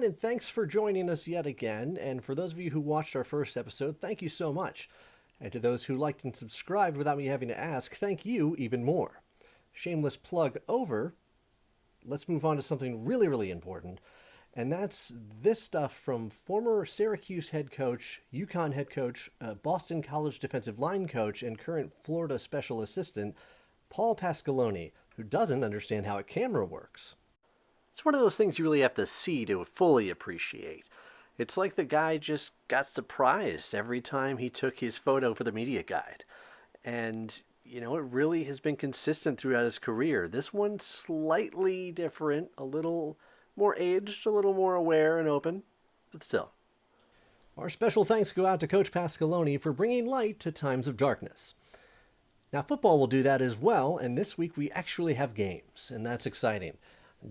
everyone, and thanks for joining us yet again. And for those of you who watched our first episode, thank you so much. And to those who liked and subscribed without me having to ask, thank you even more. Shameless plug over. Let's move on to something really, really important. And that's this stuff from former Syracuse head coach, UConn head coach, Boston College defensive line coach, and current Florida special assistant, Paul Pasqualoni, who doesn't understand how a camera works. It's one of those things you really have to see to fully appreciate. It's like the guy just got surprised every time he took his photo for the media guide. And, it really has been consistent throughout his career. This one's slightly different, a little more aged, a little more aware and open, but still. Our special thanks go out to Coach Pasqualoni for bringing light to times of darkness. Now, football will do that as well, and this week we actually have games, and that's exciting.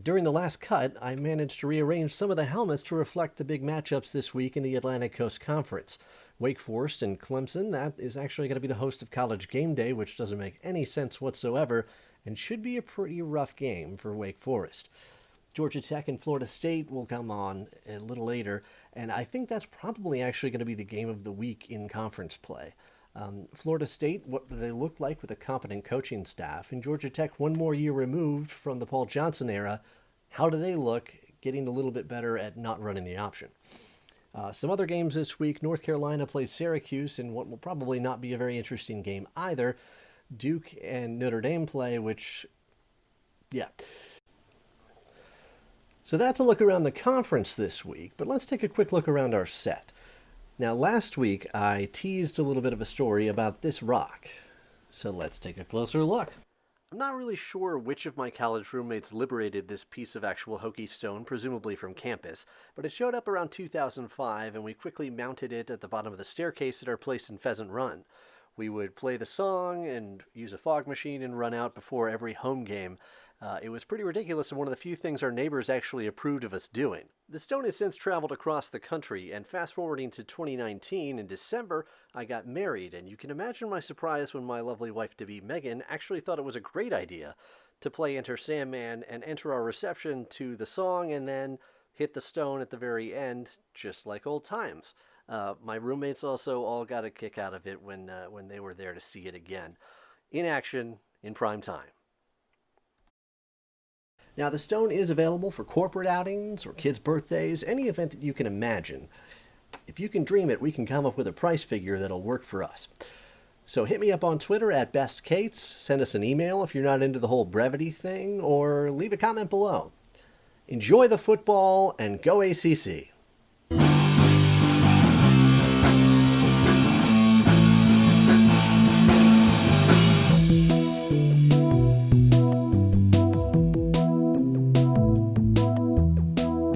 During the last cut, I managed to rearrange some of the helmets to reflect the big matchups this week in the Atlantic Coast Conference. Wake Forest and Clemson, that is actually going to be the host of College Game Day, which doesn't make any sense whatsoever, and should be a pretty rough game for Wake Forest. Georgia Tech and Florida State will come on a little later, and I think that's probably actually going to be the game of the week in conference play. Florida State, what do they look like with a competent coaching staff? And Georgia Tech, one more year removed from the Paul Johnson era, how do they look getting a little bit better at not running the option? Some other games this week, North Carolina plays Syracuse in what will probably not be a very interesting game either. Duke and Notre Dame play, which, yeah. So that's a look around the conference this week, but let's take a quick look around our set. Now, last week, I teased a little bit of a story about this rock, so let's take a closer look. I'm not really sure which of my college roommates liberated this piece of actual Hokie Stone, presumably from campus, but it showed up around 2005, and we quickly mounted it at the bottom of the staircase at our place in Pheasant Run. We would play the song and use a fog machine and run out before every home game. It was pretty ridiculous and one of the few things our neighbors actually approved of us doing. The stone has since traveled across the country, and fast forwarding to 2019, in December, I got married, and you can imagine my surprise when my lovely wife-to-be Megan actually thought it was a great idea to play Enter Sandman and enter our reception to the song and then hit the stone at the very end, just like old times. My roommates also all got a kick out of it when they were there to see it again, in action, in prime time. Now, the stone is available for corporate outings or kids' birthdays, any event that you can imagine. If you can dream it, we can come up with a price figure that'll work for us. So hit me up on Twitter at BestCates, send us an email if you're not into the whole brevity thing, or leave a comment below. Enjoy the football and go ACC!